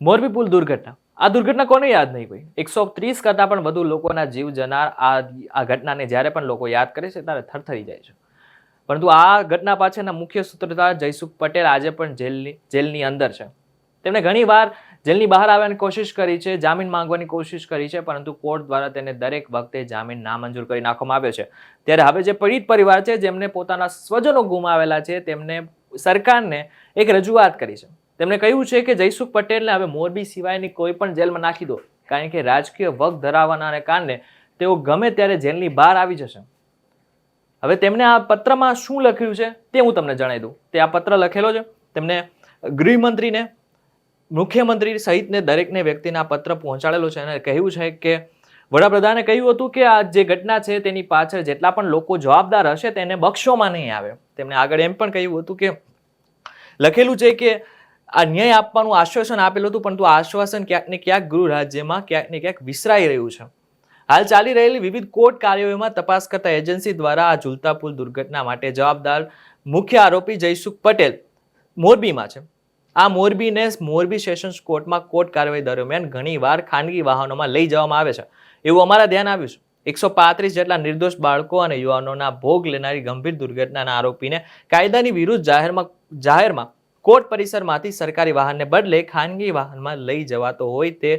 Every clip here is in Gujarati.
મોરબી પુલ દુર્ઘટના. આ દુર્ઘટના કોને યાદ નહીં ભાઈ? 130 કરતાં પણ વધુ લોકોના જીવ જનાર આ ઘટનાને જ્યારે પણ લોકો યાદ કરે છે ત્યારે થરથરી જાય છે. પરંતુ આ ઘટના પાછળના મુખ્ય સૂત્રધાર જયસુખ પટેલ આજે પણ જેલની અંદર છે. તેમણે ઘણીવાર જેલની બહાર આવવાની કોશિશ કરી છે, જામીન માંગવાની કોશિશ કરી છે, પરંતુ કોર્ટ દ્વારા તેને દરેક વખતે જામીન નામંજૂર કરી નાખવામાં આવ્યો છે. ત્યારે હવે જે પીડિત પરિવાર છે, જેમને પોતાના સ્વજનો ગુમાવેલા છે, તેમને સરકારને એક રજૂઆત કરી છે. તેમણે કહ્યું છે કે જયસુખ પટેલને હવે મોરબી સિવાયની કોઈ પણ જેલમાં નાખી દો, કારણ કે રાજકીય વગ ધરાવવાના કારણે તેઓ ગમે ત્યારે જેલની બહાર આવી જશે. હવે તેમને આ પત્રમાં શું લખ્યું છે તે હું તમને જણાવી દઉં. તે આ પત્ર લખેલો છે. તેમને ગૃહમંત્રીને, મુખ્યમંત્રી સહિતને દરેકને વ્યક્તિને આ પત્ર પહોંચાડેલો છે અને કહ્યું છે કે વડાપ્રધાને કહ્યું હતું કે આ જે ઘટના છે તેની પાછળ જેટલા પણ લોકો જવાબદાર હશે તેને બક્ષવામાં નહીં આવે. તેમણે આગળ એમ પણ કહ્યું હતું કે લખેલું છે કે આ ન્યાય આપવાનું આશ્વાસન આપેલું હતું, પરંતુ આ આશ્વાસન ક્યાંક ને ક્યાંક ગૃહ રાજ્યમાં ક્યાંક ને ક્યાંક વિસરાઈ રહ્યું છે. હાલ ચાલી રહેલી વિવિધ કોર્ટ કાર્યવાહીમાં તપાસ કરતા એજન્સી દ્વારા આ ઝૂલતા પુલ દુર્ઘટના માટે જવાબદાર મુખ્ય આરોપી જયસુખ પટેલ મોરબીમાં છે. આ મોરબીને મોરબી સેશન્સ કોર્ટમાં કોર્ટ કાર્યવાહી દરમિયાન ઘણીવાર ખાનગી વાહનોમાં લઈ જવામાં આવે છે એવું અમારા ધ્યાન આવ્યું છે. 135 જેટલા નિર્દોષ બાળકો અને યુવાનોના ભોગ લેનારી ગંભીર દુર્ઘટનાના આરોપીને કાયદાની વિરુદ્ધ જાહેરમાં કોર્ટ પરિસરમાંથી સરકારી વાહનને બદલે ખાનગી વાહનમાં લઈ જવાતો હોય તે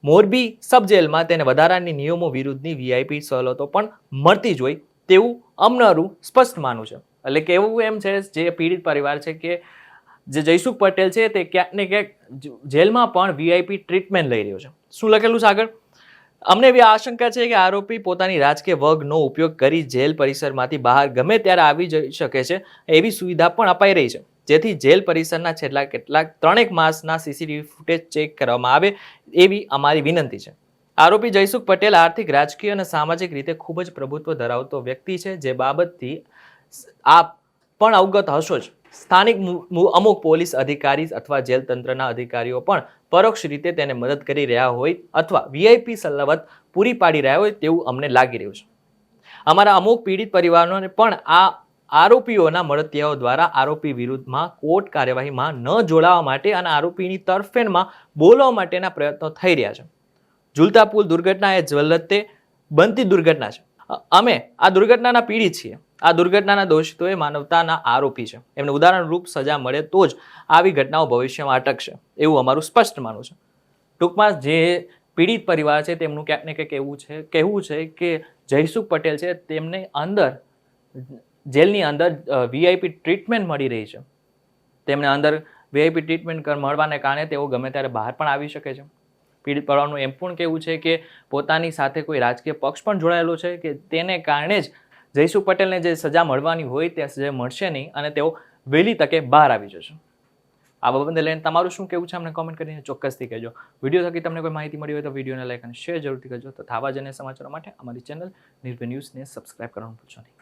મોરબી સબ જેલમાં તેને વધારાની નિયમો વિરુદ્ધની વીઆઈપી સવલતો પણ મળતી જ હોય તેવું અમનરું સ્પષ્ટ માનવું છે. એટલે કે એવું એમ છે જે પીડિત પરિવાર છે કે જે જયસુખ પટેલ છે તે ક્યાંક ને ક્યાંક જેલમાં પણ વીઆઈપી ટ્રીટમેન્ટ લઈ રહ્યો છે. શું લખેલું છે આગળ? અમને એવી આશંકા છે કે આરોપી પોતાની રાજકીય વગનો ઉપયોગ કરી જેલ પરિસરમાંથી બહાર ગમે ત્યારે આવી જઈ શકે છે એવી સુવિધા પણ અપાઈ રહી છે, જેથી જેલ પરિસરના છેલ્લા કેટલાક 3 માસના સીસીટીવી ફૂટેજ ચેક કરવામાં આવે એવી અમારી વિનંતી છે. આરોપી જયસુખ પટેલ આર્થિક, રાજકીય અને સામાજિક રીતે ખૂબ જ પ્રભુત્વ ધરાવતો વ્યક્તિ છે, જે બાબતથી આપ પણ અવગત હશો જ. સ્થાનિક અમુક પોલીસ અધિકારી અથવા જેલ તંત્રના અધિકારીઓ પણ પરોક્ષ રીતે તેને મદદ કરી રહ્યા હોય અથવા વીઆઈપી સવલત પૂરી પાડી રહ્યા હોય તેવું અમને લાગી રહ્યું છે. અમારા અમુક પીડિત પરિવારોને પણ આ આરોપીઓના મળતિયાઓ દ્વારા આરોપી વિરુદ્ધમાં કોર્ટ કાર્યવાહીમાં ન જોડાવા માટે અને આરોપીની તરફેણમાં બોલવા માટેના પ્રયત્નો થઈ રહ્યા છે. ઝૂલતા પુલ દુર્ઘટના એ જ્વલતે બનતી દુર્ઘટના છે. અમે આ દુર્ઘટનાના પીડિત છીએ. આ દુર્ઘટનાના દોષિતોએ માનવતાના આરોપી છે. એમને ઉદાહરણરૂપ સજા મળે તો જ આવી ઘટનાઓ ભવિષ્યમાં અટકશે એવું અમારું સ્પષ્ટ માનવું છે. ટૂંકમાં જે પીડિત પરિવાર છે તેમનું ક્યાંક ને ક્યાંક કહેવું છે કે જયસુખ પટેલ છે તેમને જેલની અંદર વીઆઈપી ટ્રીટમેન્ટ મળી રહી છે. તેમને અંદર વીઆઈપી ટ્રીટમેન્ટ મળવાને કારણે તેઓ ગમે ત્યારે બહાર પણ આવી શકે છે. પીડિત પરિવારનું એમ પણ કહેવું છે કે પોતાની સાથે કોઈ રાજકીય પક્ષ પણ જોડાયેલો છે કે તેને કારણે જ જયસુખ પટેલને જે સજા મળવાની હોય તે સજા મળશે નહીં અને તેઓ વહેલી તકે બહાર આવી જશે. આ બાબતને લઈને તમારું શું કહેવું છે અમને કોમેન્ટ કરીને ચોક્કસથી કહેજો. વિડીયો થકી તમને કોઈ માહિતી મળી હોય તો વિડીયોને લાઈક અને શેર જરૂરથી કરજો. તથા આવા જ અન્ય સમાચારો માટે અમારી ચેનલ નિર્ભય ન્યૂઝને સબસ્ક્રાઇબ કરવાનું ભૂલશો નહીં.